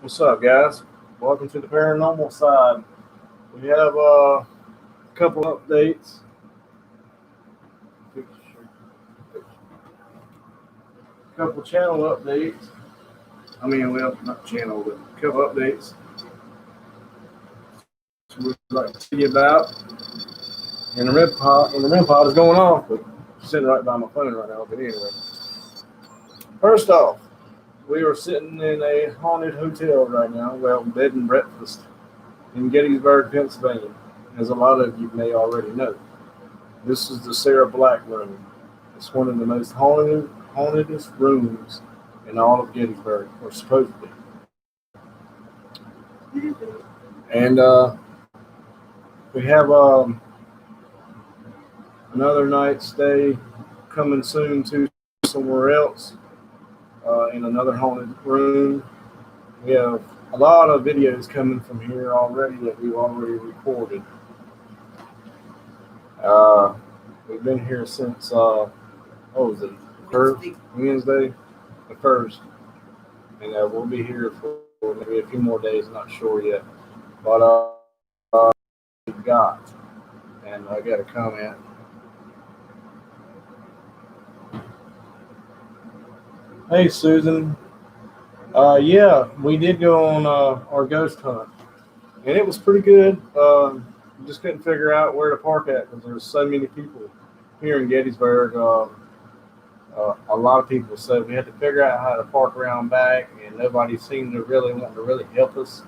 What's up, guys? Welcome to the paranormal side. We have a couple updates, couple channel updates. Well, not channel, but a couple updates we'd like to tell you about. And the REM pod is going off, but it's sitting right by my phone right now. But anyway, first off, we are sitting in a haunted hotel right now, well, bed and breakfast in Gettysburg, Pennsylvania, as a lot of you may already know. This is the Sarah Black room. It's one of the most hauntedest rooms in all of Gettysburg, or supposedly. And we have another night stay coming soon to somewhere else in another haunted room. We have a lot of videos coming from here already that we've already recorded. We've been here since what was it? Wednesday, the first, and we'll be here for maybe a few more days. Not sure yet, but we've got, and I got a comment. Hey, Susan. Yeah, we did go on our ghost hunt, and it was pretty good. We just couldn't figure out where to park at because there's so many people here in Gettysburg. A lot of people, so we had to figure out how to park around back, and nobody seemed to really want to really help us.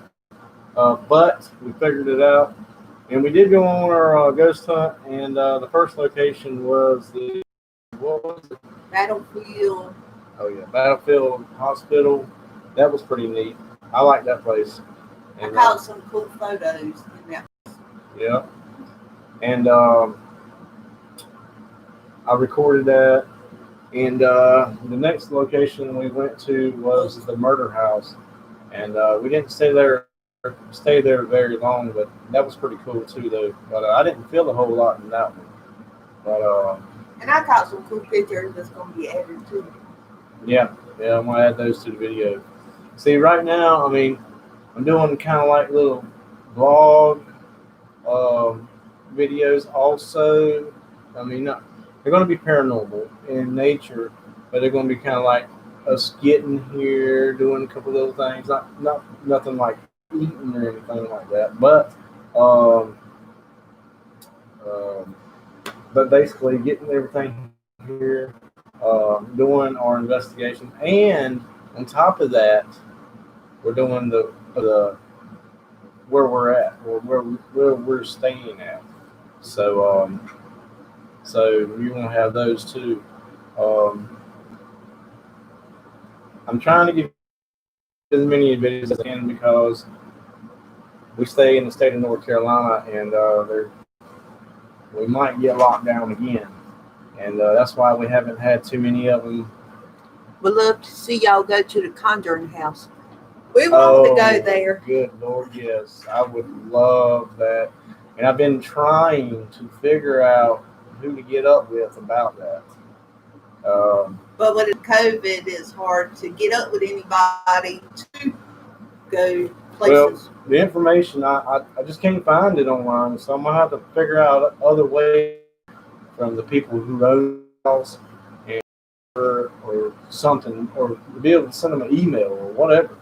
But we figured it out, and we did go on our ghost hunt, and the first location was what was it? Battlefield. Oh yeah, Battlefield Hospital. That was pretty neat. I like that place. And, I caught some cool photos in that. Yeah, and I recorded that. And the next location we went to was the murder house, and we didn't stay there very long, but that was pretty cool too, though. But I didn't feel a whole lot in that one. But and I caught some cool pictures that's gonna be added to it. Yeah, I'm gonna add those to the video. See, right now, I'm doing kind of like little vlog videos also. They're going to be paranormal in nature, but they're going to be kind of like us getting here, doing a couple of little things. Not nothing like eating or anything like that, but basically getting everything here, doing our investigation, and on top of that, we're doing the where we're at, or where we're staying at. So you're gonna have those too. I'm trying to give as many videos as I can because we stay in the state of North Carolina, and we might get locked down again, and that's why we haven't had too many of them. We'd love to see y'all go to the Conjuring House. We want to go there. Good Lord, yes. I would love that. And I've been trying to figure out who to get up with about that. But with COVID, it's hard to get up with anybody to go places. Well, the information, I just can't find it online, so I'm going to have to figure out other ways from the people who own the house or something, or to be able to send them an email or whatever.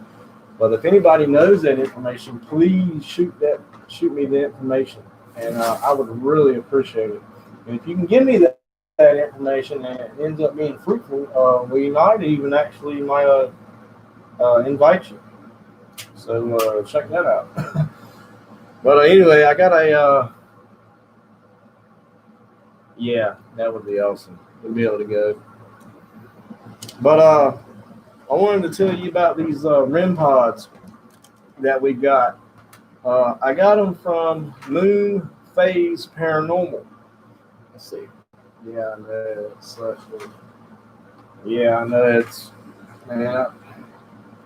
But if anybody knows that information, please shoot me the information, and I would really appreciate it. And if you can give me that information and it ends up being fruitful, we might even actually invite you. So check that out. But anyway, I got yeah, that would be awesome to be able to go. But I wanted to tell you about these REM pods that we got. I got them from Moon Phase Paranormal. Let's see. Yeah, I know it's such a... Yeah, I know it's... Man,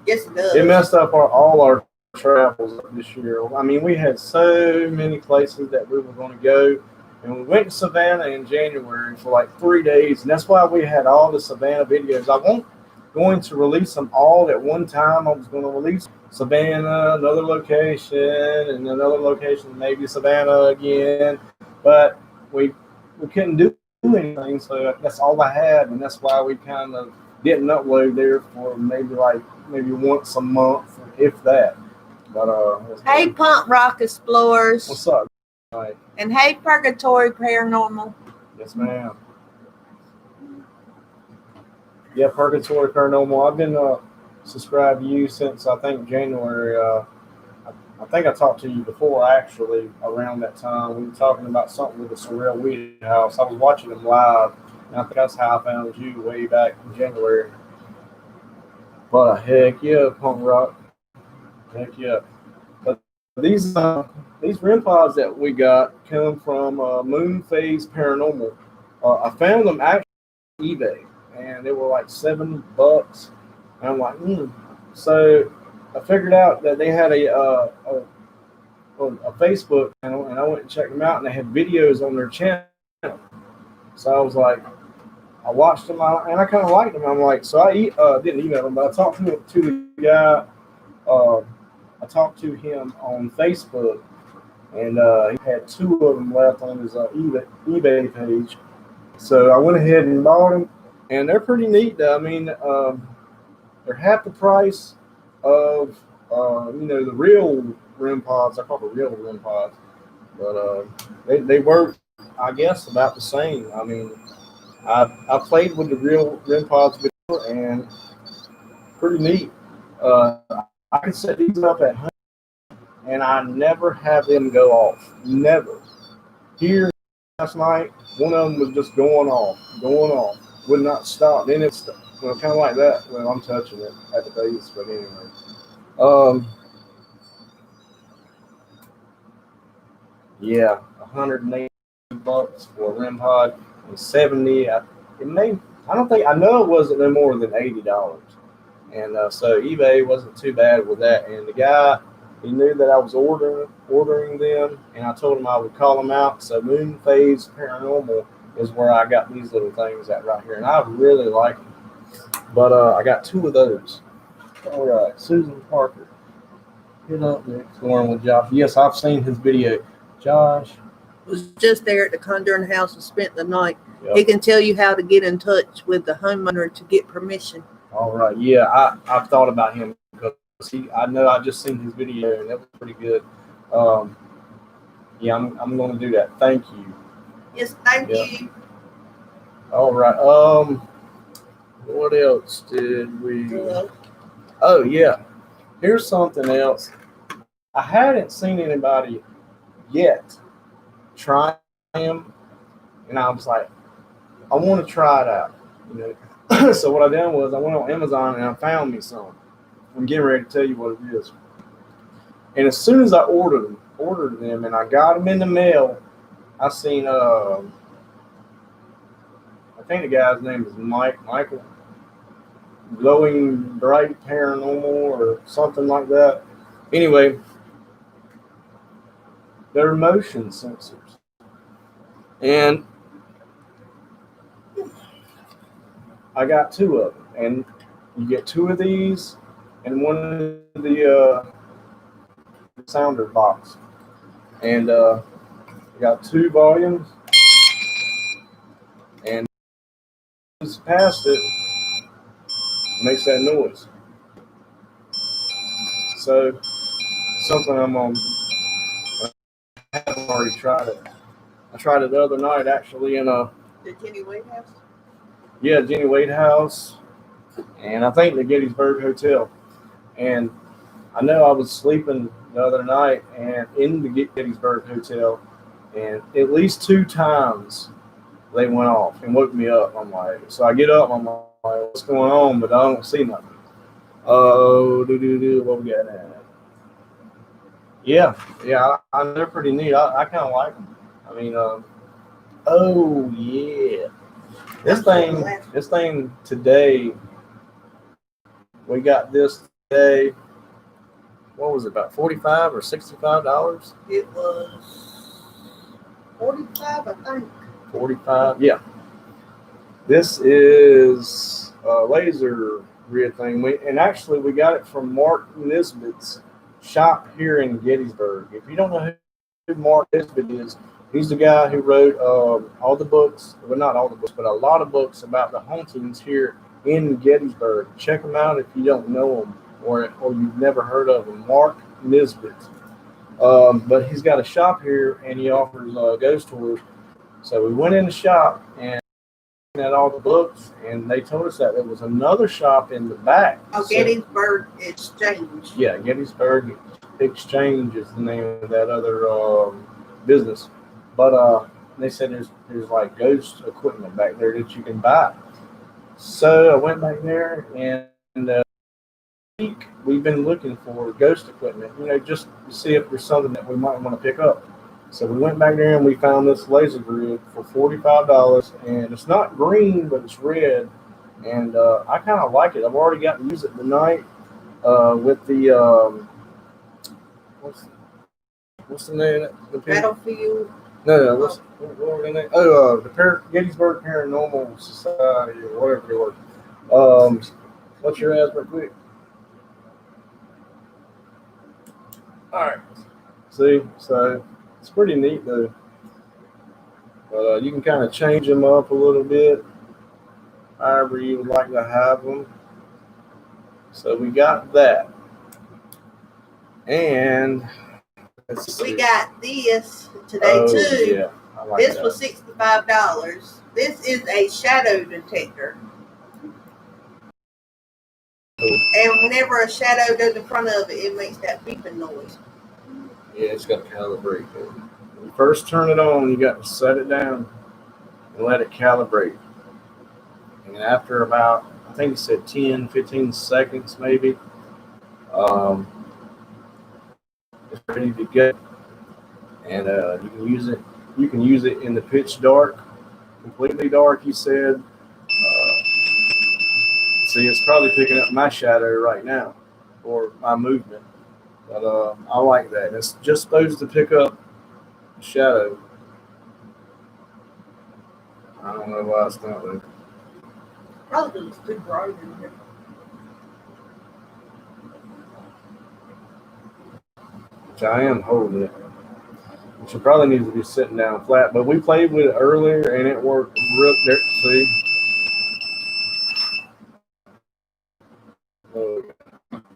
yes, it does. It messed up all our travels this year. We had so many places that we were going to go. And we went to Savannah in January for like 3 days. And that's why we had all the Savannah videos. going to release them all at one time. I was going to release Savannah, another location, and another location, maybe Savannah again, but we couldn't do anything, so that's all I had, and that's why we kind of didn't upload there for maybe once a month, if that. But hey, Punk Rock Explorers. What's up? Right. And hey, Purgatory Paranormal. Yes, ma'am. Yeah, Purgatory Paranormal. I've been subscribed to you since I think January. I think I talked to you before, actually, around that time. We were talking about something with the Surreal Weed House. I was watching them live, and I think that's how I found you way back in January. But heck yeah, punk rock. Heck yeah. But these REM pods that we got come from Moon Phase Paranormal. I found them actually on eBay, and they were like $70. And I'm like, So I figured out that they had a Facebook channel, and I went and checked them out, and they had videos on their channel. So I was like, I watched them, and I kind of liked them. I'm like, so I didn't email them, but I talked to the guy. I talked to him on Facebook, and he had 2 of them left on his eBay page. So I went ahead and bought them, and they're pretty neat. I mean, they're half the price of the real REM pods. I call them real REM pods, but they work, I guess, about the same. I mean, I played with the real REM pods before, and pretty neat. I can set these up at home, and I never have them go off. Never. Here last night, one of them was just going off, would not stop. Then it's kind of like that when I'm touching it at the base. But anyway, yeah, $180 for a REM pod, and 70. I know it wasn't no more than $80. And so eBay wasn't too bad with that. And the guy, he knew that I was ordering them, and I told him I would call them out. So Moon Phase Paranormal is where I got these little things at right here, and I really like them. But I got 2 of those. All right, Susan Parker. Hit up the exploring with Josh. Yes, I've seen his video. Josh was just there at the Conjuring House and spent the night. Yep. He can tell you how to get in touch with the homeowner to get permission. All right, yeah, I've thought about him because I know I just seen his video, and that was pretty good. Yeah, I'm going to do that. Thank you. Yes, thank you. All right. What else did we? Hello. Oh yeah, here's something else. I hadn't seen anybody yet try him, and I was like, I want to try it out. So what I done was I went on Amazon and I found me some. I'm getting ready to tell you what it is. And as soon as I ordered them, and I got them in the mail, I seen I think the guy's name is Michael, Glowing Bright Paranormal or something like that. Anyway, they're motion sensors, and I got 2 of them, and you get 2 of these and one of the sounder box, and you got 2 volumes, and just past it makes that noise. So something I have already tried it. I tried it the other night actually in the Jenny Wade House. Yeah, Jenny Wade House, and I think the Gettysburg Hotel. And I know I was sleeping the other night and in the Gettysburg Hotel, and at least 2 times they went off and woke me up. I'm like, so I get up, I'm like, what's going on? But I don't see nothing. Oh, what we got now? Yeah, they're pretty neat. I kind of like them. I mean, oh yeah. This thing today, we got this today. What was it, about $45 or $65? It was 45, I think. 45, yeah. This is laser grid thing. And actually, we got it from Mark Nisbet's shop here in Gettysburg. If you don't know who Mark Nisbet is, he's the guy who wrote all the books. Well, not all the books, but a lot of books about the hauntings here in Gettysburg. Check him out if you don't know him or you've never heard of him. Mark Nisbet. But he's got a shop here and he offers ghost tours. So we went in the shop and at all the books, and they told us that there was another shop in the back. Oh, Gettysburg Exchange. Yeah, Gettysburg Exchange is the name of that other business. But they said there's like ghost equipment back there that you can buy. So I went back there, and we've been looking for ghost equipment, just to see if there's something that we might want to pick up. So we went back there and we found this laser grid for $45, and it's not green, but it's red, and I kind of like it. I've already got to use it tonight with the what's the name of it? The Battlefield. No, what were the name? Oh, the Gettysburg Paranormal Society or whatever it was. What's your ass real quick? All right. See, so it's pretty neat though. But you can kind of change them up a little bit, however you would like to have them. So we got that, and we got this today too. Yeah, I like this that. was $65. This is a shadow detector. And whenever a shadow goes in front of it, it makes that beeping noise. Yeah, it's got to calibrate. When you first turn it on, you got to set it down and let it calibrate. And after about, I think it said 10, 15 seconds maybe, it's ready to go. And you can use it. You can use it in the pitch dark, completely dark. You said. See, it's probably picking up my shadow right now, or my movement. But I like that. It's just supposed to pick up the shadow. I don't know why it's not there. Probably because it's too bright in here. Which I am holding it. Which it probably needs to be sitting down flat. But we played with it earlier and it worked real there. See?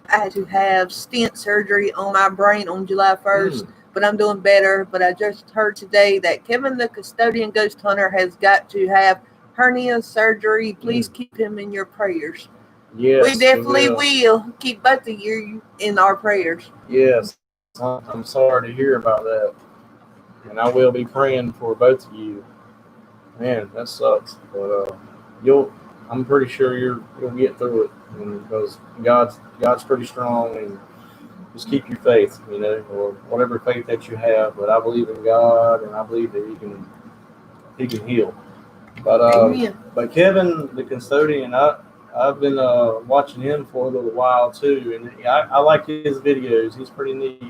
I had to have stent surgery on my brain on July 1st, but I'm doing better. But I just heard today that Kevin, the custodian ghost hunter, has got to have hernia surgery. Please keep him in your prayers. Yes, we definitely will keep both of you in our prayers. Yes, I'm sorry to hear about that, and I will be praying for both of you. Man, that sucks, but I'm pretty sure you'll get through it, because God's pretty strong, and just keep your faith, or whatever faith that you have. But I believe in God, and I believe that He can heal. But Kevin, the custodian, I've been watching him for a little while too, and I like his videos. He's pretty neat,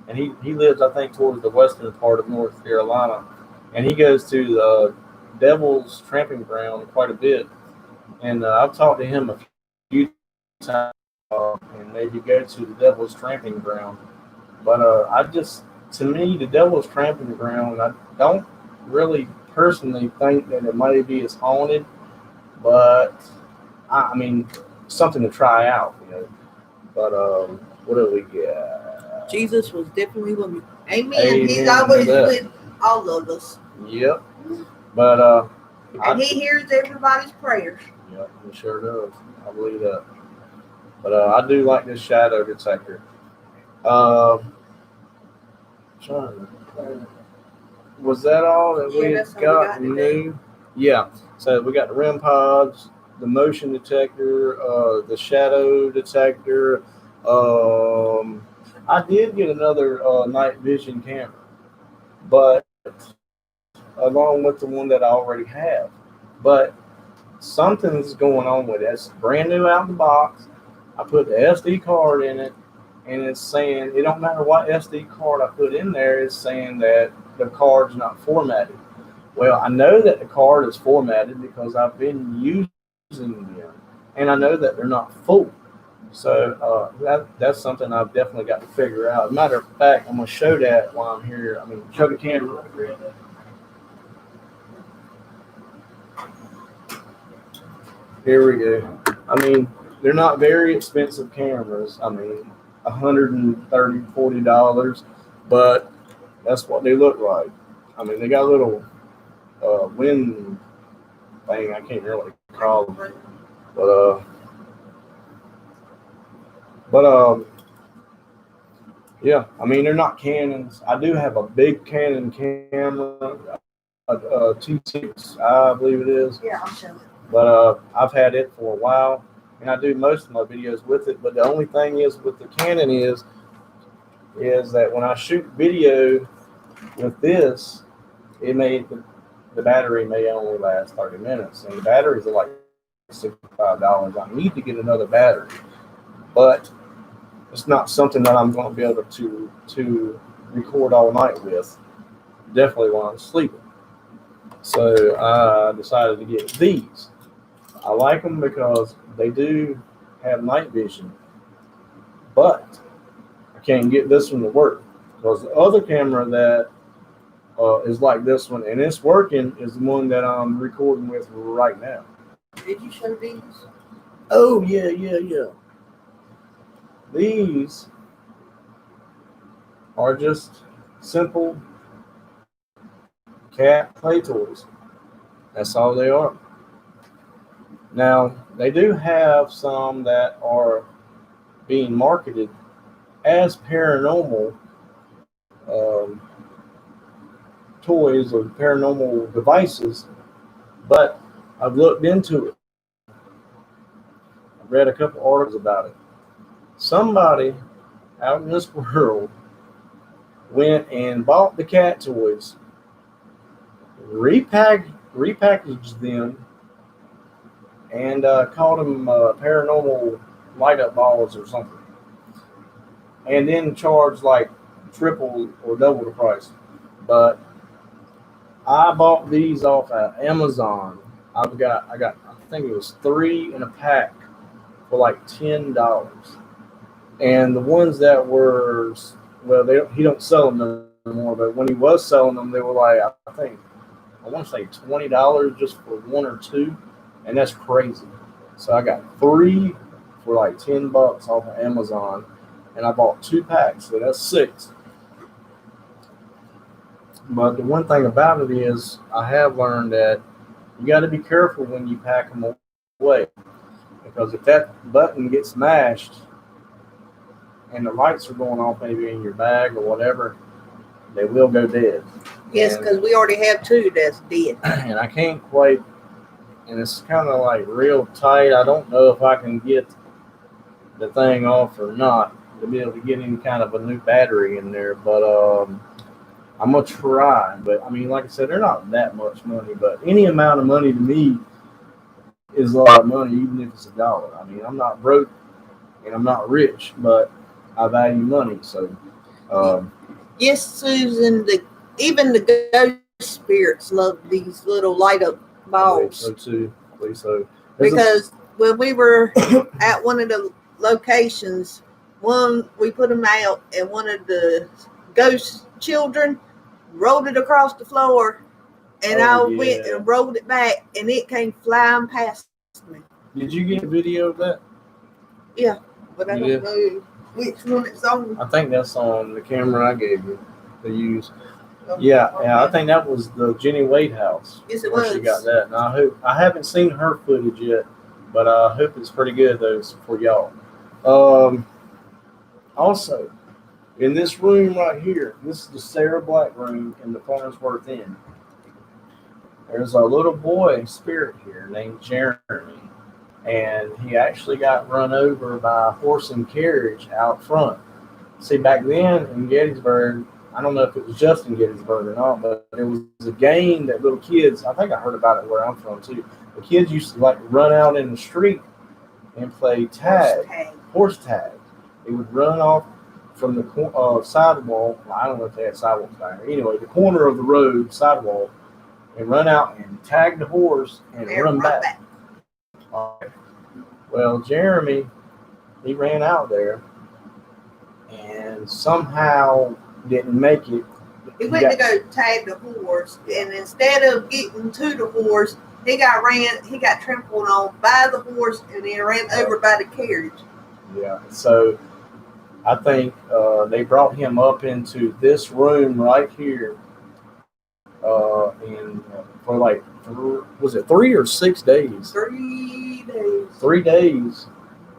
and he lives, I think, towards the western part of North Carolina, and he goes to the Devil's Tramping Ground quite a bit. And I've talked to him a few times, and maybe go to the Devil's Tramping Ground. But to me, the Devil's Tramping Ground, I don't really personally think that it might be as haunted, but I mean, something to try out, But what do we get? Jesus was definitely with me. Amen. He's always with all of us. Yep. But and He hears everybody's prayers. Yeah, he sure does. I believe that. But I do like this shadow detector. Was that all that we got new? Yeah. So we got the REM pods, the motion detector, the shadow detector. I did get another night vision camera, but along with the one that I already have. But something's going on with it. It's brand new out of the box. I put the SD card in it, and it's saying it don't matter what SD card I put in there. It's saying that the card's not formatted. Well, I know that the card is formatted because I've been using them, and I know that they're not full. So that's something I've definitely got to figure out. As a matter of fact, I'm gonna show that while I'm here. I mean, show the camera. Here we go. I mean, they're not very expensive cameras. I mean, $130, $40, but that's what they look like. I mean, they got a little wind thing. I can't really call them, but yeah. I mean, they're not Canons. I do have a big Canon camera, a T6, I believe it is. Yeah, I'll show it. But I've had it for a while, and I do most of my videos with it. But the only thing is with the Canon is that when I shoot video with this, the battery may only last 30 minutes, and the batteries are like $65. I need to get another battery, but it's not something that I'm going to be able to record all night with. Definitely while I'm sleeping. So I decided to get these. I like them because they do have night vision, but I can't get this one to work because the other camera that is like this one and it's working is the one that I'm recording with right now. Did you show these? Oh yeah. These are just simple cat play toys. That's all they are. Now, they do have some that are being marketed as paranormal toys or paranormal devices, but I've looked into it. I've read a couple articles about it. Somebody out in this world went and bought the cat toys, repackaged them, and called them paranormal light up balls or something, and then charged like triple or double the price. But I bought these off of Amazon. I think it was 3 in a pack for like $10. And the ones that were, well, he don't sell them anymore, but when he was selling them, they were like, I want to say $20 just for 1 or 2. And that's crazy. So I got 3 for like $10 off of Amazon, and I bought 2 packs, so that's 6. But the one thing about it is, I have learned that you got to be careful when you pack them away, because if that button gets mashed and the lights are going off maybe in your bag or whatever, they will go dead. Yes, because we already have 2 that's dead. And I can't quite. And it's kind of like real tight. I don't know if I can get the thing off or not to be able to get any kind of a new battery in there. But I'm going to try. But, I mean, like I said, they're not that much money. But any amount of money to me is a lot of money, even if it's $1. I mean, I'm not broke and I'm not rich, but I value money. So, yes, Susan, even the ghost spirits love these little light up balls. So too. So because when we were at one of the locations, we put them out, and one of the ghost children rolled it across the floor, and I went and rolled it back, and it came flying past me. Did you get a video of that? Yeah, but I don't know which one it's on. I think that's on the camera I gave you to use. Yeah, I think that was the Jenny Wade house. Yes, it was. She got that. And I haven't seen her footage yet, but I hope it's pretty good though for y'all. Also, in this room right here, this is the Sarah Black room in the Farnsworth Inn. There's a little boy spirit here named Jeremy, and he actually got run over by a horse and carriage out front. See, back then in Gettysburg, I don't know if it was just in Gettysburg or not, but it was a game that little kids, I think I heard about it where I'm from too. The kids used to like run out in the street and play horse tag. They would run off from the sidewalk. Well, I don't know if they had sidewalks back there. Anyway, the corner of the road, sidewalk, and run out and tag the horse and run back. Well, Jeremy, he ran out there and somehow didn't make it. He went to go tag the horse, and instead of getting to the horse, he got trampled on by the horse and then ran over by the carriage. Yeah, so I think they brought him up into this room right here, and for like, was it 3 or 6 days? 3 days. 3 days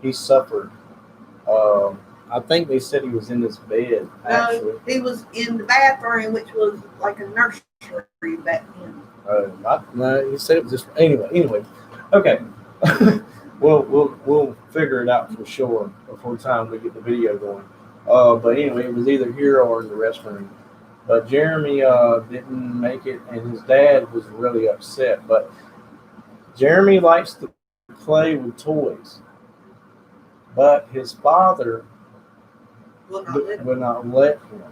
he suffered. I think they said he was in his bed, actually. No, he was in the bathroom, which was like a nursery back then. No, he said it was just anyway. Okay, we'll figure it out for sure before the time we get the video going. But anyway, it was either here or in the restroom. But Jeremy didn't make it, and his dad was really upset. But Jeremy likes to play with toys, but his father would not let him.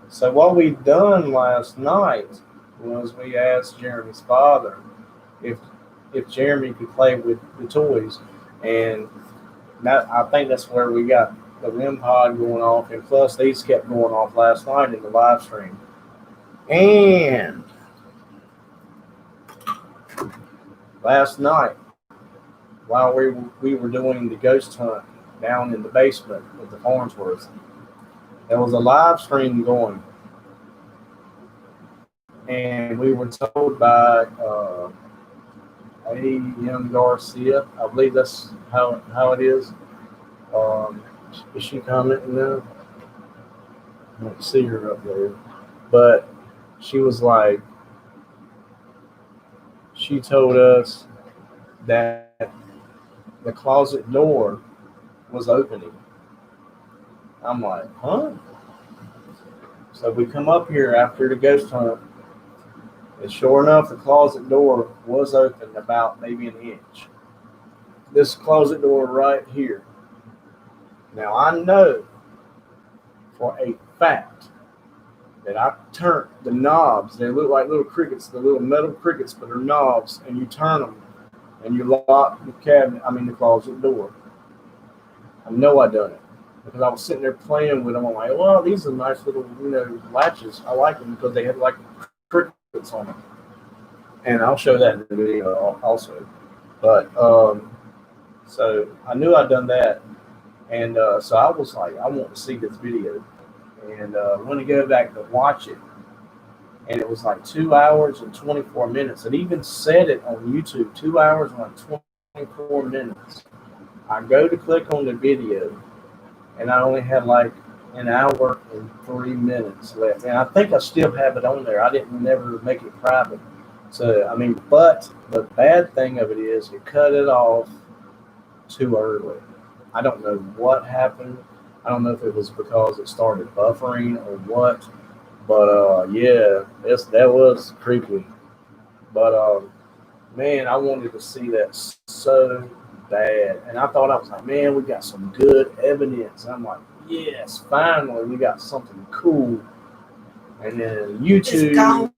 So what we done last night was we asked Jeremy's father if Jeremy could play with the toys, and I think that's where we got the REM pod going off, and plus these kept going off last night in the live stream. And last night, while we were doing the ghost hunt down in the basement of the Farnsworth, there was a live stream going, and we were told by A.M. Garcia, I believe that's how it is. Is she commenting now? I don't see her up there, but she was like, she told us that the closet door was opening. I'm like, huh? So we come up here after the ghost hunt, and sure enough, the closet door was open about maybe an inch. This closet door right here. Now I know for a fact that I turned the knobs. They look like little crickets, the little metal crickets, but they're knobs, and you turn them, and you lock the the closet door. I know I done it because I was sitting there playing with them. I'm like, well, these are nice little, latches. I like them because they had like crickets on them. And I'll show that in the video also. But so I knew I'd done that, and so I was like, I want to see this video, and when I go back to watch it, and it was like 2 hours and 24 minutes. It even said it on YouTube, 2 hours and like 24 minutes. I go to click on the video, and I only had like an hour and 3 minutes left. And I think I still have it on there. I didn't never make it private. So, but the bad thing of it is it cut it off too early. I don't know what happened. I don't know if it was because it started buffering or what. But, yeah, that was creepy. But, man, I wanted to see that so bad. And I thought, I was like, man, we got some good evidence. And I'm like, yes, finally we got something cool. And then YouTube. It's gone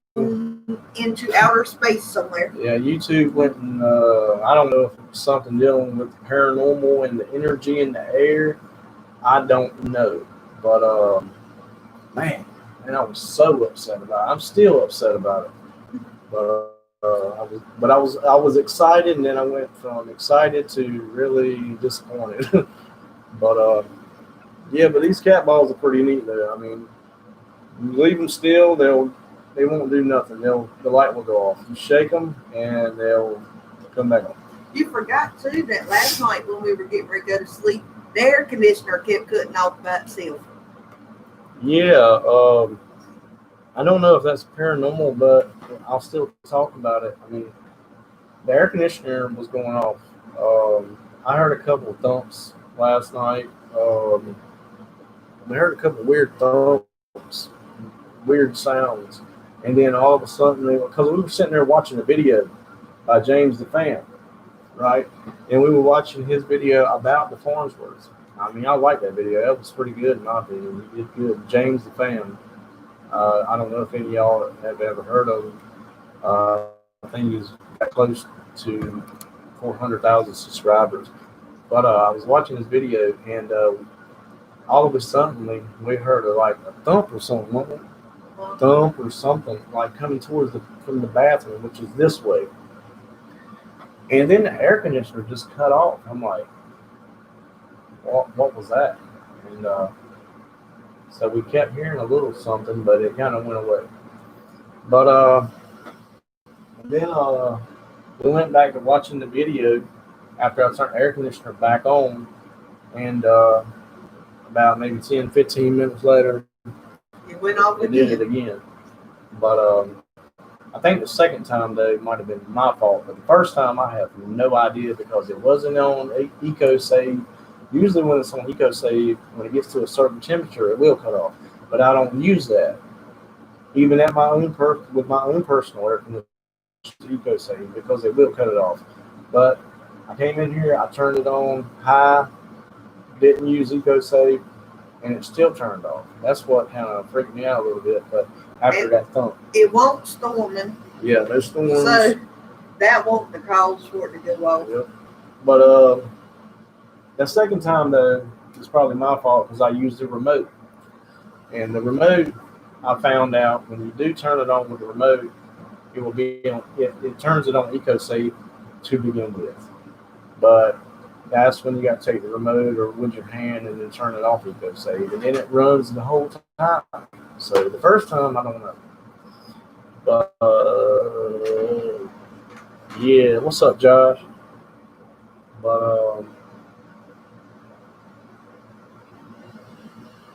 into outer space somewhere. Yeah, YouTube went and I don't know if it was something dealing with the paranormal and the energy in the air. I don't know. But, man, and I was so upset about it. I'm still upset about it. But I was excited, and then I went from excited to really disappointed. But yeah, but these cat balls are pretty neat though. You leave them still, they won't do nothing. The light will go off. You shake them, and they'll come back on. You forgot too that last night when we were getting ready to go to sleep, the air conditioner kept cutting off by itself. Yeah, I don't know if that's paranormal, but I'll still talk about it. The air conditioner was going off. I heard a couple of thumps last night. I heard a couple of weird thumps, weird sounds. And then all of a sudden, because we were sitting there watching a video by James the Fan, right? And we were watching his video about the Farnsworth. I like that video. That was pretty good in my opinion. He did good. James the Fan. I don't know if any of y'all have ever heard of him. I think he's got close to 400,000 subscribers. But I was watching this video, and all of a sudden we heard like a thump or something, wasn't it? Thump or something like coming towards from the bathroom, which is this way. And then the air conditioner just cut off. I'm like, what was that? And so we kept hearing a little something, but it kind of went away. But then we went back to watching the video after I turned the air conditioner back on, and about maybe 10, 15 minutes later, it went off it did it again. But I think the second time, though, might have been my fault. But the first time, I have no idea because it wasn't on EcoSave. Usually when it's on EcoSave, when it gets to a certain temperature, it will cut off. But I don't use that. Even at my own with my own personal air conditioner EcoSave, because it will cut it off. But I came in here, I turned it on high, didn't use EcoSave, and it still turned off. That's what kind of freaked me out a little bit. But after that thump, it won't storming. Yeah, no storms. So that won't the cause for it to go off. Yep. But the second time though, it's probably my fault because I used the remote. And the remote, I found out when you do turn it on with the remote, it will be on. It turns it on EcoSave to begin with. But that's when you got to take the remote or with your hand and then turn it off EcoSave, and then it runs the whole time. So the first time, I don't know. But yeah, what's up, Josh? But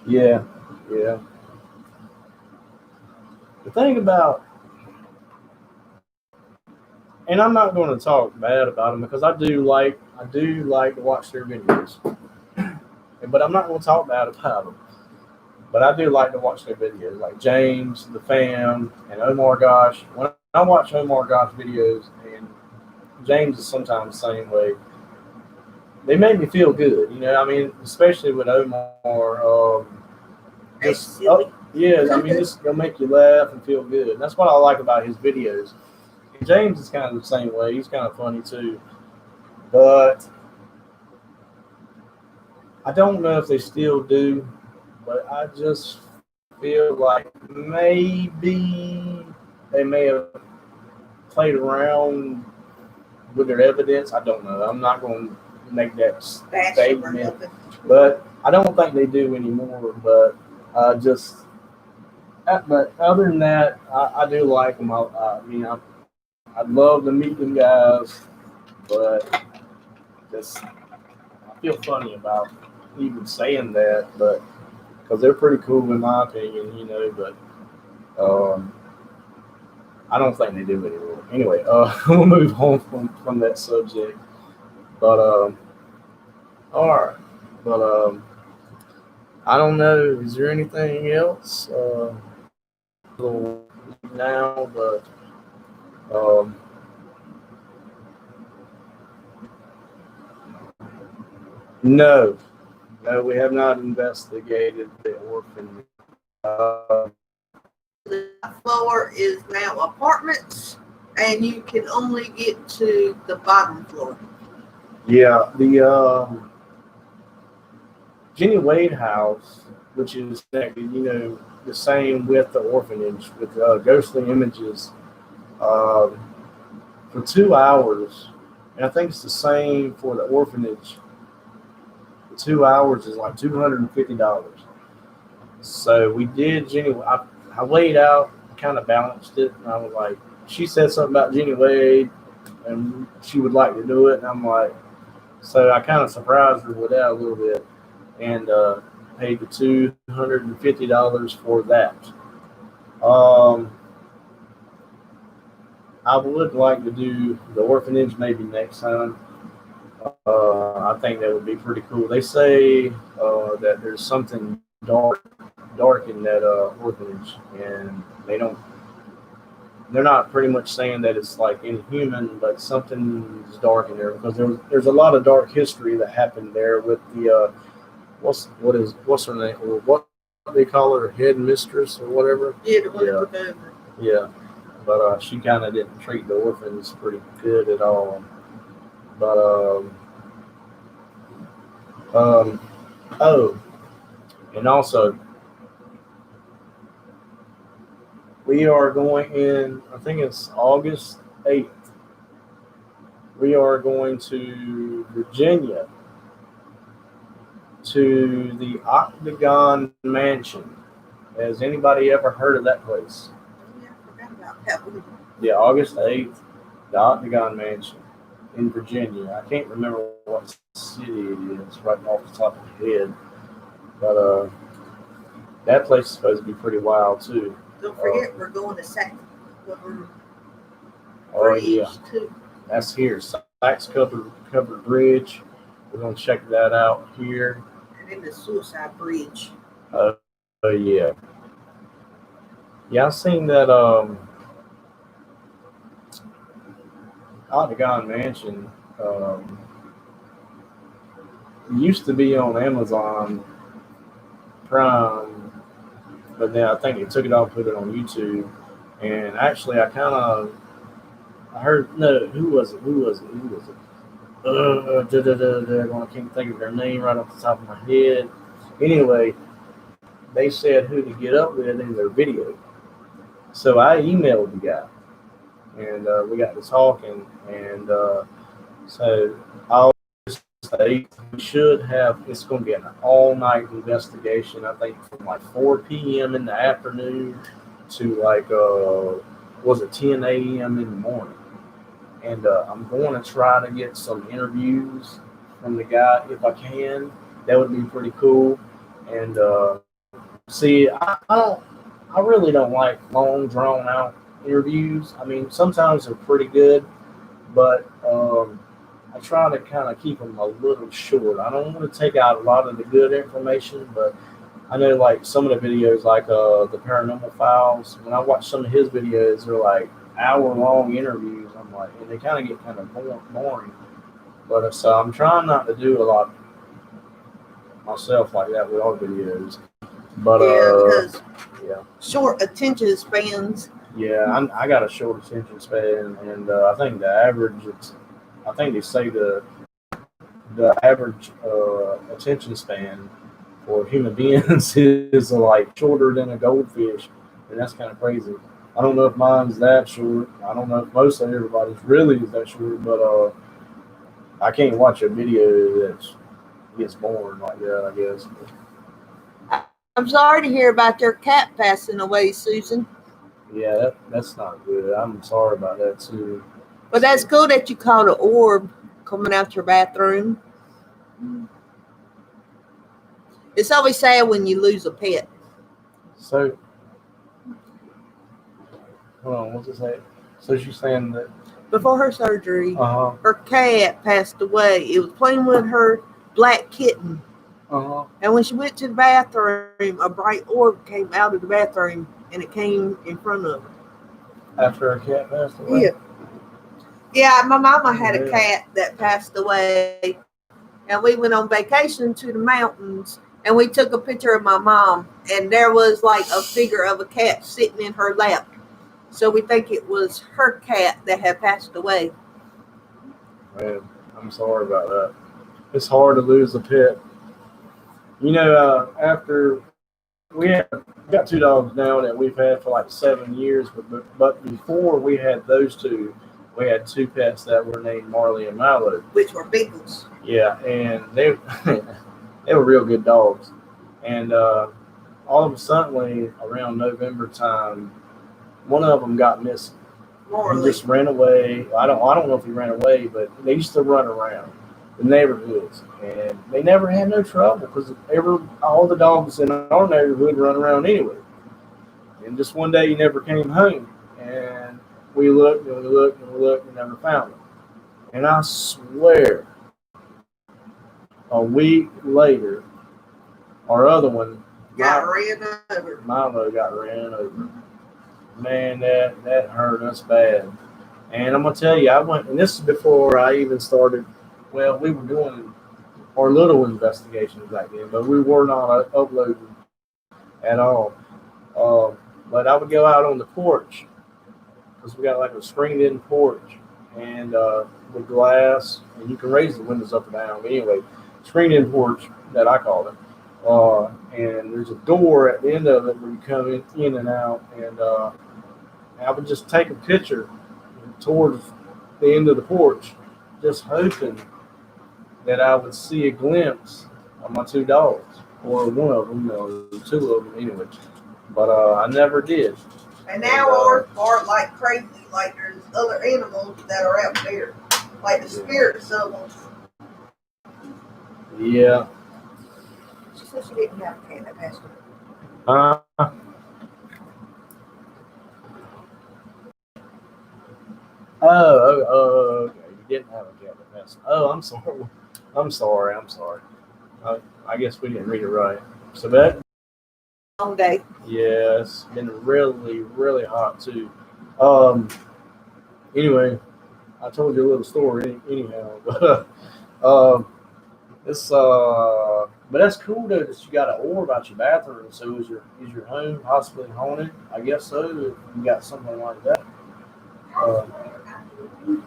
yeah. The thing about, and I'm not going to talk bad about them because I do like to watch their videos, but I'm not going to talk bad about them. But I do like to watch their videos, like James, the Fam, and Omar Gosh. When I watch Omar Gosh videos, and James is sometimes the same way, they make me feel good. You know, I mean, especially with Omar. Yeah, I mean, they'll make you laugh and feel good. And that's what I like about his videos. And James is kind of the same way. He's kind of funny too. But I don't know if they still do. But I just feel like maybe they may have played around with their evidence. I don't know. I'm not going to make that statement. But I don't think they do anymore. But but other than that, I do like them. I'd love to meet them guys. But just, I feel funny about even saying that. But because they're pretty cool in my opinion, you know, but I don't think they do anymore. Anyway, we'll move on from that subject. But all right. But I don't know. Is there anything else now? But no. No, we have not investigated the orphan. The floor is now apartments, and you can only get to the bottom floor. Yeah, the Jenny Wade house, which is connected, you know, the same with the orphanage, with ghostly images, for 2 hours, and I think it's the same for the orphanage. 2 hours is like $250. So we did Jenny. I weighed out, kind of balanced it, and I was like, she said something about Jenny Wade, and she would like to do it, and I'm like, so I kind of surprised her with that a little bit, and paid the $250 for that. I would like to do the orphanage maybe next time. I think that would be pretty cool. They say that there's something dark in that orphanage, and they're not pretty much saying that it's like inhuman, but something's dark in there because there's a lot of dark history that happened there with the what's her name, or what they call her, head mistress or whatever. Yeah. But she kind of didn't treat the orphans pretty good at all. But Um, oh, and also we are going in. I think it's August 8th. We are going to Virginia to the Octagon Mansion. Has anybody ever heard of that place? Yeah, I forgot about that one. Yeah, August 8th, the Octagon Mansion in Virginia. I can't remember what city it is right off the top of my head, but that place is supposed to be pretty wild too. Don't forget, we're going to Sac Covered Oh Bridge yeah, too. that's here, Sykes Covered Bridge. We're gonna check that out here. And then the Suicide Bridge. Yeah, yeah. I seen that Octagon Mansion. Used to be on Amazon Prime, but then I think they took it off, put it on YouTube. And actually, I heard, no, who was it? I can't think of their name right off the top of my head. Anyway, they said who to get up with in their video. So I emailed the guy, and we got to talking, and so I'll say we should have. It's going to be an all-night investigation. I think from like 4 p.m. in the afternoon to like was it 10 a.m. in the morning. And I'm going to try to get some interviews from the guy if I can. That would be pretty cool. And see, I really don't like long, drawn out interviews. I mean, sometimes they're pretty good, but I try to kind of keep them a little short. I don't want to take out a lot of the good information, but I know like some of the videos, like the Paranormal Files. When I watch some of his videos, they're like hour-long interviews. I'm like, and they kind of get kind of boring. But so I'm trying not to do a lot myself like that with our videos. But because yeah, short attention spans. yeah, I got a short attention span, and I think the average. I think they say the average attention span for human beings is like shorter than a goldfish, and that's kind of crazy. I don't know if mine's that short. I don't know if most of everybody's really is that short, but I can't watch a video that gets boring like that, I guess. I'm sorry to hear about your cat passing away, Susan. Yeah, that's not good. I'm sorry about that too. But that's cool that you caught an orb coming out your bathroom. It's always sad when you lose a pet. So, hold on, what's it say? So she's saying that Before her surgery, uh her cat passed away. It was playing with her black kitten. huh. And when she went to the bathroom, a bright orb came out of the bathroom and it came in front of her. After her cat passed away. Yeah. Yeah, my mama had a Yeah. cat that passed away. And we went on vacation to the mountains and we took a picture of my mom. And there was like a figure of a cat sitting in her lap. So we think it was her cat that had passed away. Man, I'm sorry about that. It's hard to lose a pet. You know, after we got two dogs now that we've had for like 7 years, but before we had those two, we had two pets that were named Marley and Milo. Which were beagles. Yeah, and they they were real good dogs. And all of a sudden, around November time, one of them got missing. He Morally. just ran away. I don't know if he ran away, but they used to run around the neighborhoods, and they never had no trouble because all the dogs in our neighborhood run around anyway. And just one day he never came home, and we looked and we looked and we looked and never found him. And I swear, a week later, our other one, Got ran over. Milo, got ran over. Man, that hurt us bad. And I'm gonna tell you, I went, and this is before I even started. Well, we were doing our little investigations back then, but we were not uploading at all. But I would go out on the porch because we got like a screened-in porch and with glass, and you can raise the windows up and down. But anyway, screened-in porch that I call it. And there's a door at the end of it where you come in and out. And I would just take a picture towards the end of the porch, just hoping that I would see a glimpse of my two dogs, or one of them, or two of them anyway. But I never did. And now ours are like crazy. Like there's other animals that are out there, like the spirits of them. Yeah. She said she didn't have a cat that passed away. Okay. You didn't have a cat that passed. Oh, I'm sorry. I'm sorry. I guess we didn't read it right. So that. Long day. Yeah, it's been really, really hot too. Anyway, I told you a little story anyhow, but but that's cool though that you got an orb out your bathroom. So is your home possibly haunted? I guess so. If you got something like that. You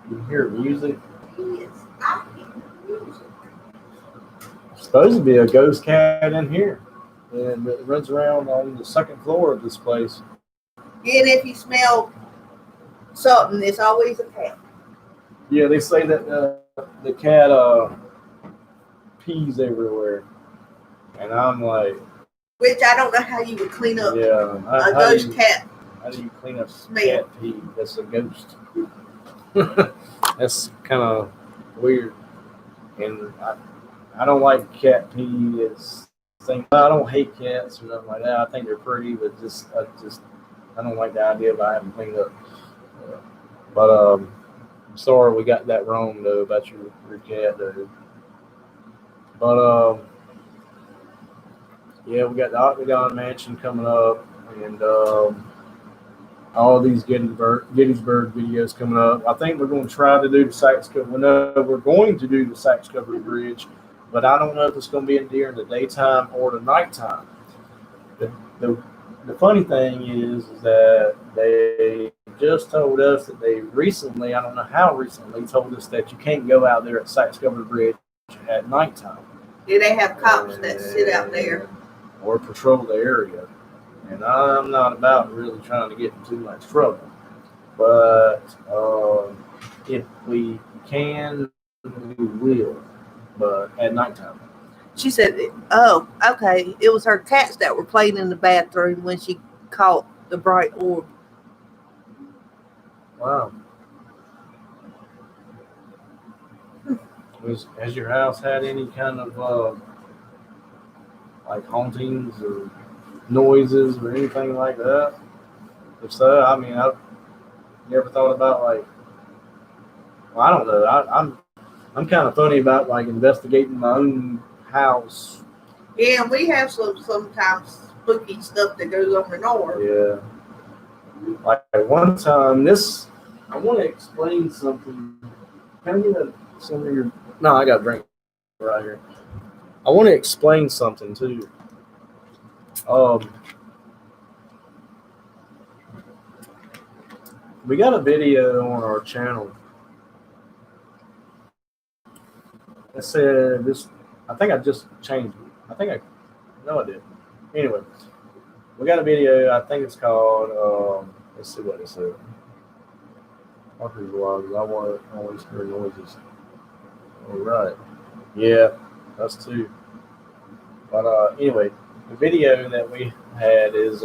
can hear music. Supposed to be a ghost cat in here, and it runs around on the second floor of this place. And if you smell something, it's always a cat. Yeah, they say that the cat pees everywhere, and I'm like, which I don't know how you would clean up yeah, a ghost cat. How do you clean up smell? Cat pee? That's a ghost. That's kind of weird, and I don't like cat pee. I don't hate cats or nothing like that. I think they're pretty, but I don't like the idea of having cleaned up. But I'm sorry we got that wrong though about your cat though. But yeah, we got the Octagon Mansion coming up, and all these Gettysburg videos coming up. I think we're going to try to do the Sykes Cover. We're going to do the Sykes Covered Bridge, but I don't know if it's going to be during the daytime or the nighttime. The funny thing is that they just told us that they recently, I don't know how recently, told us that you can't go out there at Sykes Covered Bridge at nighttime. Yeah, they have cops that sit out there or patrol the area. And I'm not about really trying to get in too much trouble. But if we can, we will. But at nighttime. She said, oh, okay. It was her cats that were playing in the bathroom when she caught the bright orb. Wow. Has your house had any kind of like hauntings or noises or anything like that? If so, I mean, I've never thought about like. Well, I don't know. I'm kind of funny about like investigating my own house. Yeah, we have sometimes spooky stuff that goes on in ours. Yeah. Like one time, I want to explain something. Can I get some of your? No, I got a drink right here. I want to explain something too. We got a video on our channel that said this. I think I just changed it. No, I did. Anyway, we got a video. I think it's called. Let's see what it said. Parker vlogs. I want to always hear noises. All right. Yeah, that's two. But anyway, the video that we had is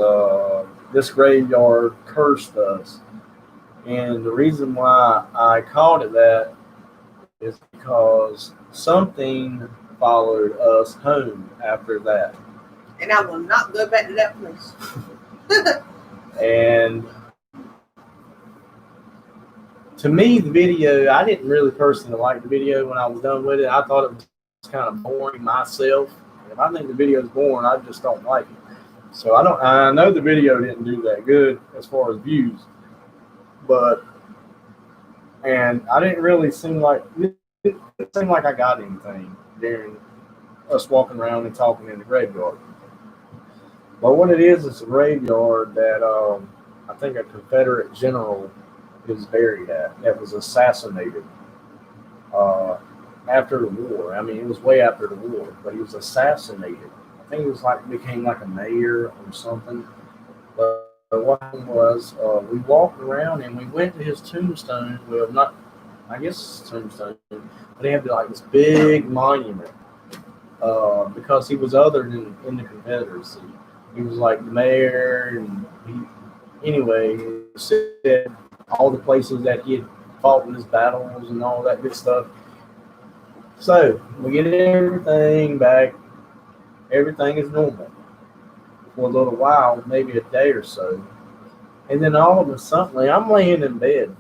this graveyard cursed us. And the reason why I called it that is because something followed us home after that. And I will not go back to that place. And to me, the video, I didn't really personally like the video when I was done with it. I thought it was kind of boring myself. If I think the video is boring, I just don't like it. So I know the video didn't do that good as far as views. And I didn't really seem like I got anything during us walking around and talking in the graveyard. But what it is a graveyard that I think a Confederate general is buried at that was assassinated. after the war. I mean, it was way after the war, but he was assassinated. I think he was like became like a mayor or something. But what happened was we walked around and we went to his tombstone. Well, not I guess tombstone, but they had like this big monument because he was other than in the Confederacy. He was like the mayor, and anyway, he said all the places that he had fought in his battles and all that good stuff. So we get everything back. Everything is normal for a little while, maybe a day or so, and then all of a sudden, I'm laying in bed.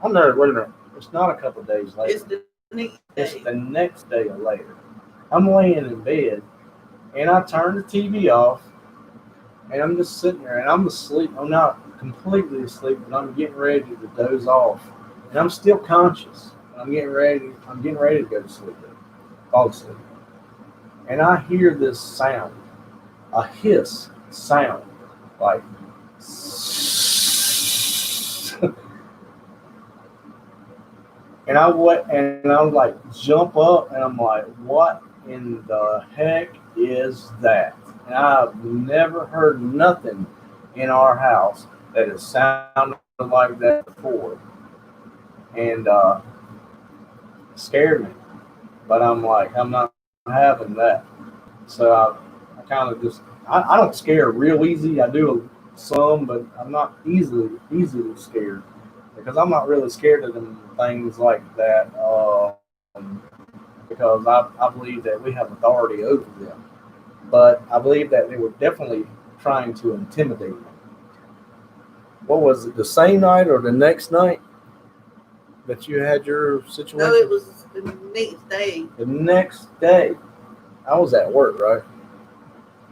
I'm there. Wait a minute. It's not a couple of days later. It's the next It's day. the next day or later. I'm laying in bed, and I turn the TV off, and I'm just sitting there, and I'm asleep. I'm not completely asleep, but I'm getting ready to doze off, and I'm still conscious. I'm getting ready. I'm getting ready to go to sleep, fall asleep, and I hear this sound, a hiss sound, like. And I went and I was like, jump up, and I'm like, what in the heck is that? And I've never heard nothing in our house that has sounded like that before. And scared me. But I'm like, I'm not having that. So I kind of just, I don't scare real easy. I do some, but I'm not easily scared because I'm not really scared of them things like that because I believe that we have authority over them. But I believe that they were definitely trying to intimidate me. What was it, the same night or the next night that you had your situation? No, it was the next day. The next day. I was at work, right?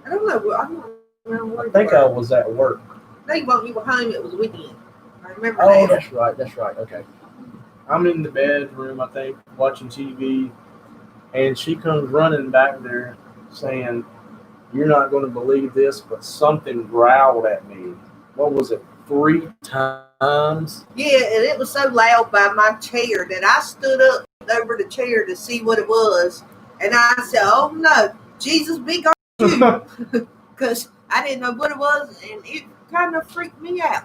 I don't know. I don't remember where I think I was at work. They when you were home, it was a weekend. I remember Oh, that. that's right. Okay. I'm in the bedroom, I think, watching TV, and she comes running back there saying, "You're not going to believe this, but something growled at me." What was it, 3 times? Yeah, and it was so loud by my chair that I stood up over the chair to see what it was. And I said, "Oh no, Jesus be God," because I didn't know what it was, and it kind of freaked me out.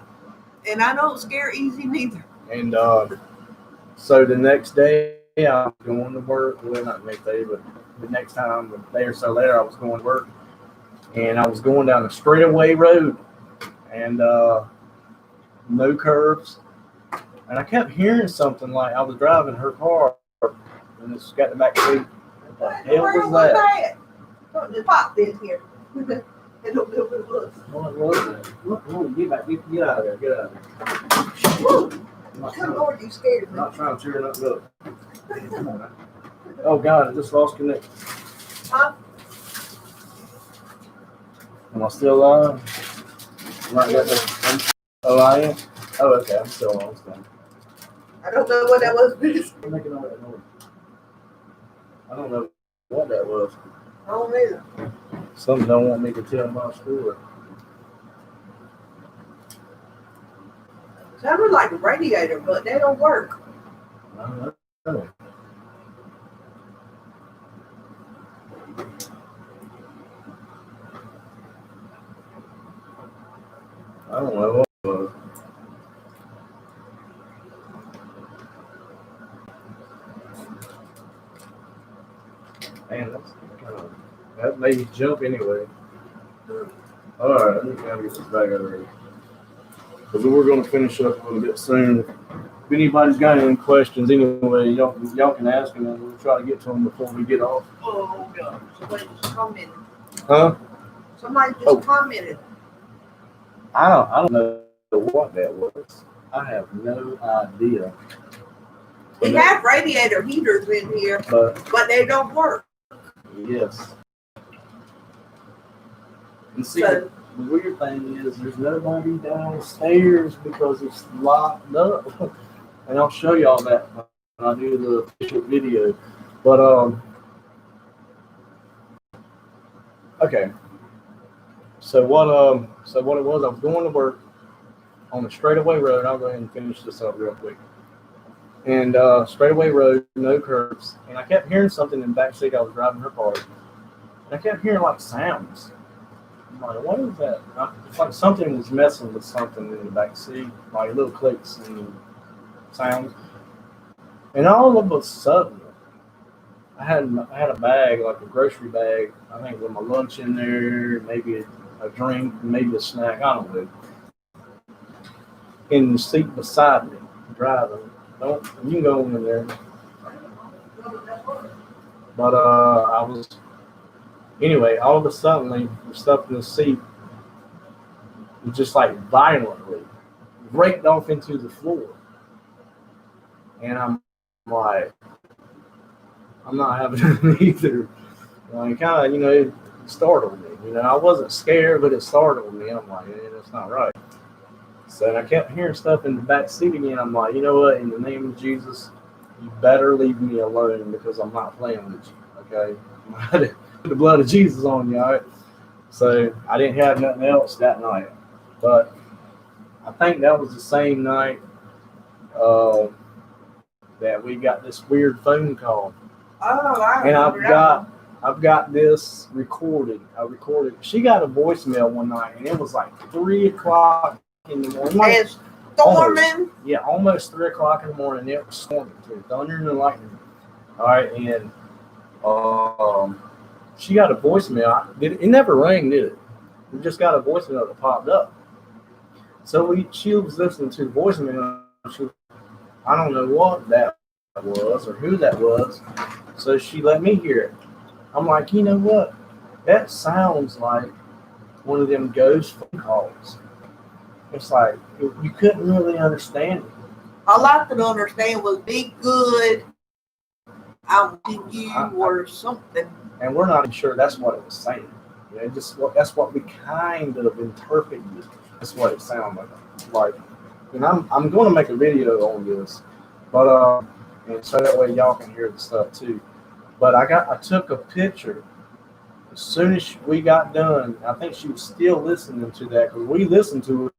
And I don't scare easy neither. And so the next day, I was going to work. Well, not the next day, but the next time, a day or so later, I was going to work. And I was going down a straightaway road and no curves. And I kept hearing something like I was driving her car and it's got the back seat. What the hell was that? Something just popped in here. I don't know what it was. What was that? Look, get back. Get out of there. Get out of there. Woo! I'm not Good trying, Lord, you scared I'm me. not trying to cheer nothing up. Come on now. Oh, God, I just lost connection. Huh? Am I still alive? Right there. Oh, I am? Oh, okay. I'm still on. I don't know what that was. I'm making all that noise. I don't know what that was. I don't either. Something don't want me to tell my story. Sounded like a radiator, but they don't work. I don't know. I don't know what it was. Man, that's kind of, that made me jump anyway. All right, let me kind of get this back over here. Because we're going to finish up a little bit soon. If anybody's got any questions, anyway, y'all can ask them, and we'll try to get to them before we get off. Oh, God. Somebody just commented. Huh? Somebody just commented. I don't know what that was. I have no idea. We have radiator heaters in here, but they don't work. Yes. And see, So, the weird thing is there's nobody downstairs because it's locked up. And I'll show y'all that when I do the official video. But okay. So what it was, I was going to work on the straightaway road. I'll go ahead and finish this up real quick. and straightaway road, no curves. And I kept hearing something in the back seat. I was driving her car, and I kept hearing like sounds. I'm like, what is that? It's like something was messing with something in the back seat, like little clicks and sounds. And all of a sudden, I had a bag, like a grocery bag, I think with my lunch in there, maybe a drink, maybe a snack, I don't know, in the seat beside me, driving. Don't You can go in there. But I was anyway. All of a sudden, the stuff in the seat was just like violently raked off into the floor, and I'm like, I'm not having it either. Like, kind of, it startled me. I wasn't scared, but it startled me. I'm like, that's not right. So I kept hearing stuff in the back seat again. I'm like, you know what? In the name of Jesus, you better leave me alone because I'm not playing with you. Okay? I'm going to put the blood of Jesus on you. All right? So I didn't have nothing else that night. But I think that was the same night that we got this weird phone call. Oh, and I've got this recorded. I recorded. She got a voicemail one night, and it was like 3:00 in the morning. It's storming. Almost 3:00 in the morning. It was storming too, thunder and lightning. All right, and she got a voicemail. It never rang, did it? We just got a voicemail that popped up. So she was listening to the voicemail. I don't know what that was or who that was. So she let me hear it. I'm like, you know what? That sounds like one of them ghost phone calls. It's like you couldn't really understand it. All I could understand was "be good, I'll give you" or something. And we're not even sure that's what it was saying. That's what we kind of interpreted. That's what it sounded like. And I'm going to make a video on this, but and so that way y'all can hear the stuff too. But I took a picture as soon as we got done. I think she was still listening to that because we listened to it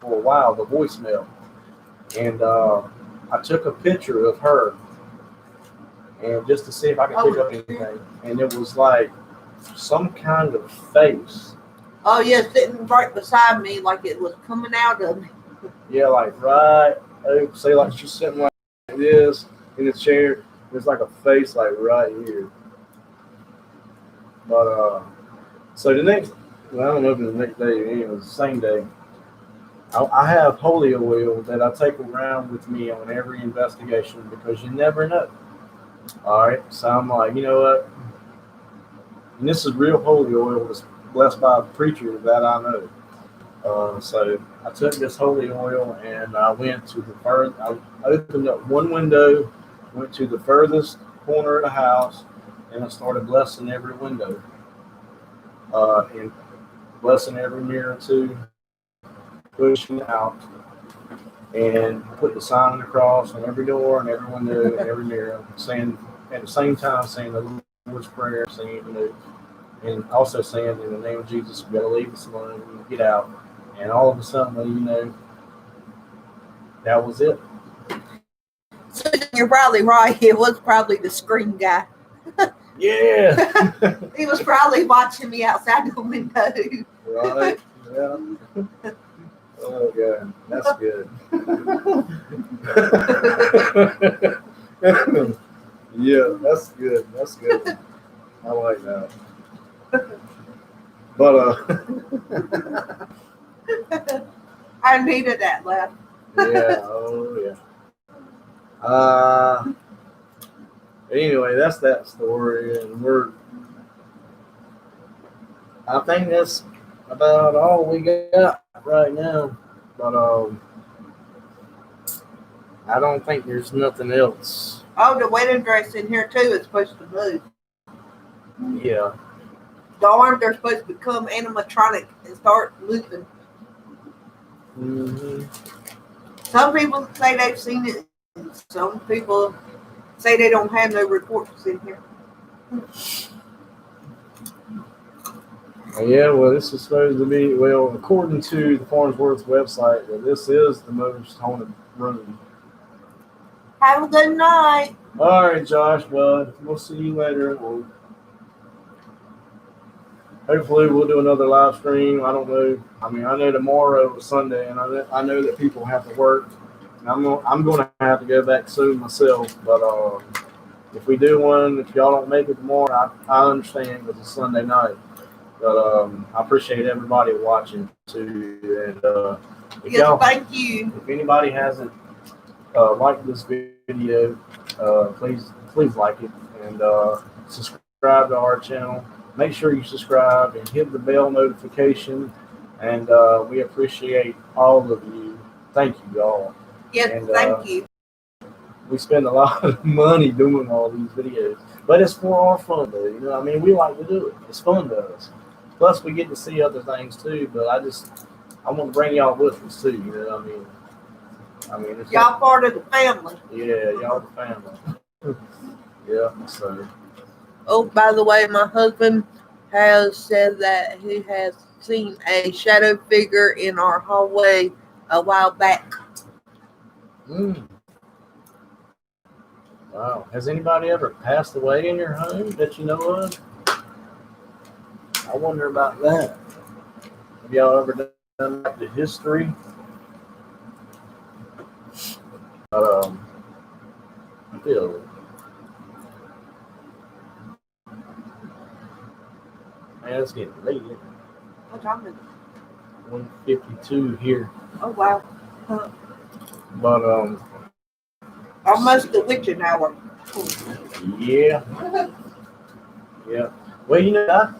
for a while, the voicemail. And I took a picture of her, and just to see if I could pick up anything. And it was like some kind of face. Oh yeah, sitting right beside me, like it was coming out of me. Yeah, like right. Say like she's sitting like this in the chair. There's like a face like right here. But so I don't know if it was the next day, it was the same day. I have holy oil that I take around with me on every investigation because you never know. All right, so I'm like, you know what? And this is real holy oil that's blessed by a preacher that I know. So I took this holy oil and I went to I opened up one window, went to the furthest corner of the house, and I started blessing every window. And blessing every mirror too, pushing out, and put the sign of the cross on every door and every window and every mirror, saying at the same time saying the Lord's Prayer, saying and also saying in the name of Jesus, you gotta leave us alone, get out. And all of a sudden, that was it. So you're probably right. It was probably the screen guy. Yeah. He was probably watching me outside the window. Right. Yeah. Oh God, that's good. Yeah, that's good. That's good. I like that. But I needed that laugh. Yeah. Oh yeah. Anyway, that's that story, and I think that's about all we got right now. But I don't think there's nothing else. Oh, the wedding dress in here too is supposed to move. Yeah. Darn, they're supposed to become animatronic and start moving. Mm-hmm. Some people say they've seen it. Some people say they don't have no reports in here. Yeah, well, this is supposed to be, according to the Farnsworth website, this is the most haunted room. Have a good night. All right, Josh, bud. We'll see you later. Hopefully we'll do another live stream. I don't know. I mean, I know tomorrow is Sunday, and I know that people have to work. And I'm going to have to go back soon myself. But if we do one, if y'all don't make it tomorrow, I understand because it's Sunday night. But I appreciate everybody watching too. And Yes, thank you. If anybody hasn't liked this video, please like it and subscribe to our channel. Make sure you subscribe and hit the bell notification. And we appreciate all of you. Thank you, y'all. Yes, and, thank you. We spend a lot of money doing all these videos, but it's for our fun, though. You know, I mean, we like to do it. It's fun to us. Plus, we get to see other things too. But I want to bring y'all with us too. You know what I mean? It's y'all part of the family. Yeah, y'all the family. Yeah. So. Oh, by the way, my husband has said that he has seen a shadow figure in our hallway a while back. Wow. Has anybody ever passed away in your home that you know of? I wonder about that. Have y'all ever done like the history? But I feel man, it's getting late. What time is it? 1:52 here. Oh wow. Huh. But almost the witching hour. Yeah. Yeah. Well, you know,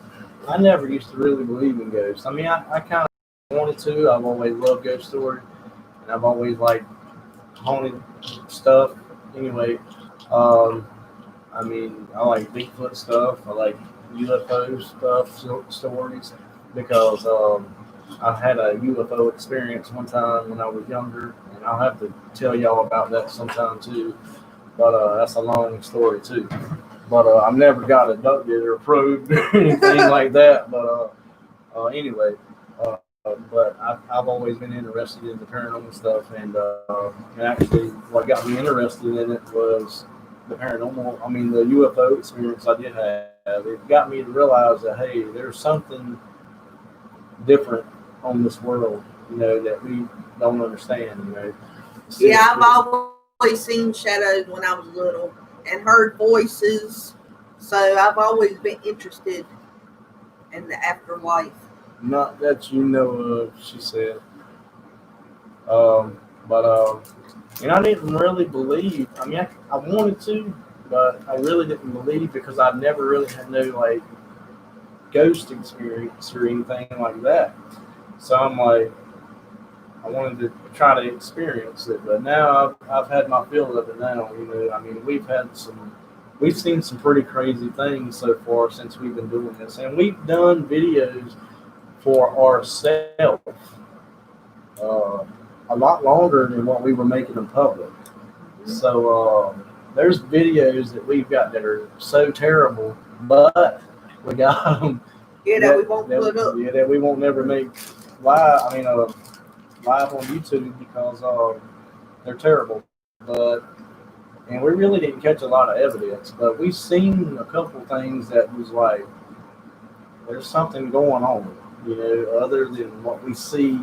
I never used to really believe in ghosts. I mean, I kind of wanted to. I've always loved ghost stories, and I've always liked haunted stuff. Anyway, I mean, I like Bigfoot stuff. I like UFO stuff, stories, because I had a UFO experience one time when I was younger, and I'll have to tell y'all about that sometime too. But that's a long story too. But I've never got abducted or probed or anything like that. But anyway, but I've always been interested in the paranormal stuff, and actually, what got me interested in it was the paranormal. I mean, the UFO experience I did have. It got me to realize that hey, there's something different on this world, you know, that we don't understand. You know. Yeah, I've always seen shadows when I was little and heard voices, so I've always been interested in the afterlife. Not that you know of, she said. And I didn't really believe. I mean, I wanted to, but I really didn't believe because I never really had no like ghost experience or anything like that. So I'm like, I wanted to try to experience it, but now I've had my fill of it now. You know, I mean, we've seen some pretty crazy things so far since we've been doing this, and we've done videos for ourselves a lot longer than what we were making in public. So there's videos that we've got that are so terrible, but we got them. Yeah, that we won't put up. Yeah, that we won't never make live. I mean, live on YouTube because they're terrible. And we really didn't catch a lot of evidence, but we've seen a couple things that was like, there's something going on, you know, other than what we see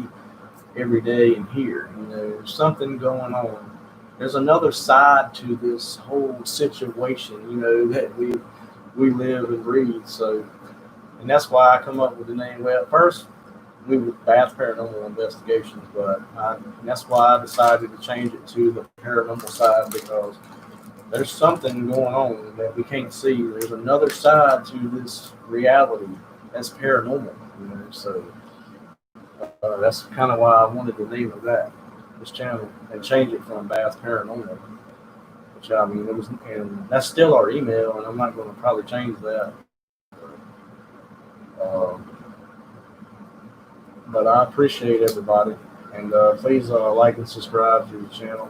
every day and hear. You know, there's something going on. There's another side to this whole situation, you know, that we live and breathe. So, and that's why I come up with the name. Well, at first, we were Bath Paranormal Investigations, but that's why I decided to change it to the paranormal side, because there's something going on that we can't see. There's another side to this reality that's paranormal, you know. So that's kind of why I wanted the name of this channel, and change it from Bath Paranormal, which I mean, it was, and that's still our email, and I'm not going to probably change that. But I appreciate everybody, and please like and subscribe to the channel.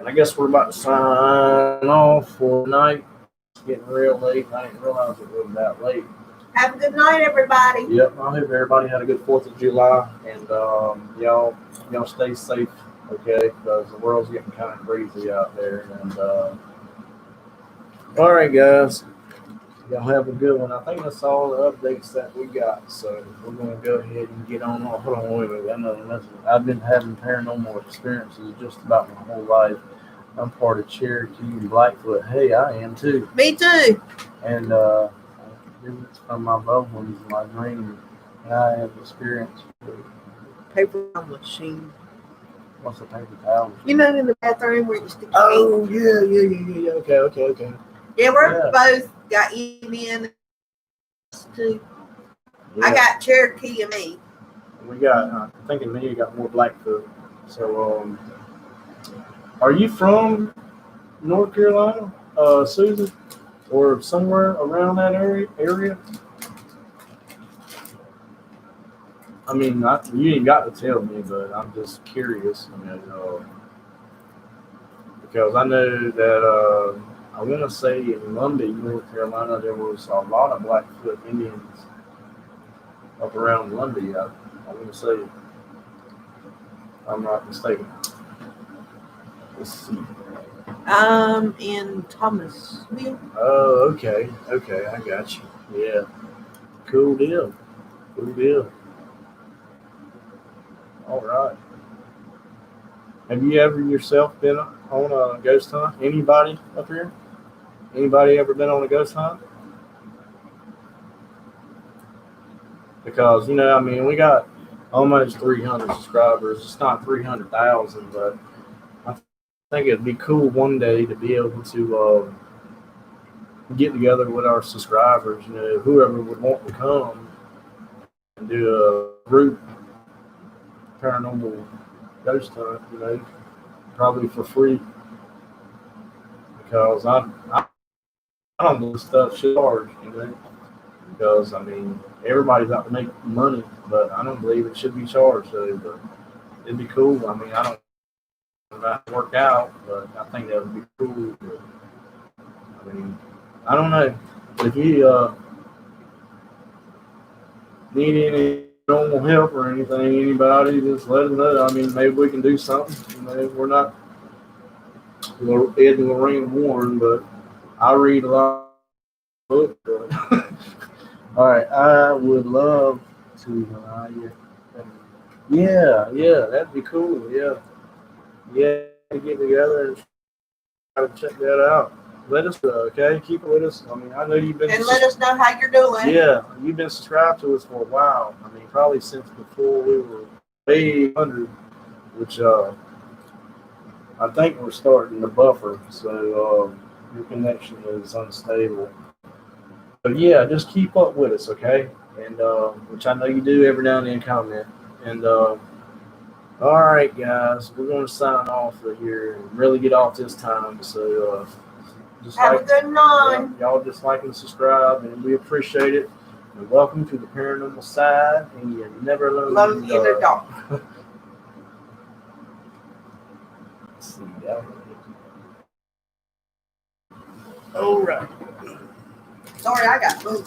And I guess we're about to sign off for tonight. It's getting real late. I didn't realize it was that late. Have a good night, everybody. Yep, I hope everybody had a good 4th of July, and y'all stay safe Okay, because the world's getting kind of crazy out there. And all right, guys, y'all have a good one. I think that's all the updates that we got. So we're gonna go ahead and get on. Oh, hold on, wait a minute. I know I've been having paranormal experiences just about my whole life. I'm part of Cherokee and Blackfoot. Hey, I am too. Me too. And it's from my loved ones, my dream, and I have experienced. Paper machine. What's a paper towel? You know, in the bathroom where you stick your feet. Oh yeah. Okay. Yeah, we're Yeah. both got Indian too. I got Cherokee and me. We got. I'm thinking me. You got more Blackfoot. So, are you from North Carolina, Susan, or somewhere around that area? I mean, you ain't got to tell me, but I'm just curious. I mean, because I know that I want to say in Lundy, North Carolina, there was a lot of Blackfoot Indians up around Lundy. I want to say, if I'm not mistaken. Let's see. In Thomasville. Oh, okay, I got you. Yeah, cool deal. All right. Have you ever yourself been on a ghost hunt? Anybody up here? Anybody ever been on a ghost hunt? Because, I mean, we got almost 300 subscribers. It's not 300,000, but I think it'd be cool one day to be able to get together with our subscribers. Whoever would want to come and do a group paranormal ghost hunt. Probably for free. Because I don't believe stuff should charge. Because I mean everybody's out to make money, but I don't believe it should be charged. So, but it'd be cool. I mean, I don't know about to work out, but I think that would be cool. But, I mean, I don't know if you need any normal help or anything. Anybody, just let us know. I mean, maybe we can do something. We're not Ed and Lorraine Warren, but I read a lot of books. All right, I would love to. Yeah, that'd be cool. Yeah, get together and try to check that out. Let us know, okay? Keep it with us. I mean, I know you've been. And let us know how you're doing. Yeah, you've been subscribed to us for a while. I mean, probably since before we were 800, which I think we're starting to buffer. So your connection is unstable. But yeah, just keep up with us, okay? And which I know you do every now and then comment. And all right, guys, we're going to sign off here and really get off this time. So just have a good night. Y'all just like and subscribe, and we appreciate it. And welcome to the paranormal side, and you never alone in the dark. Let's see. All right. Sorry, I got moved.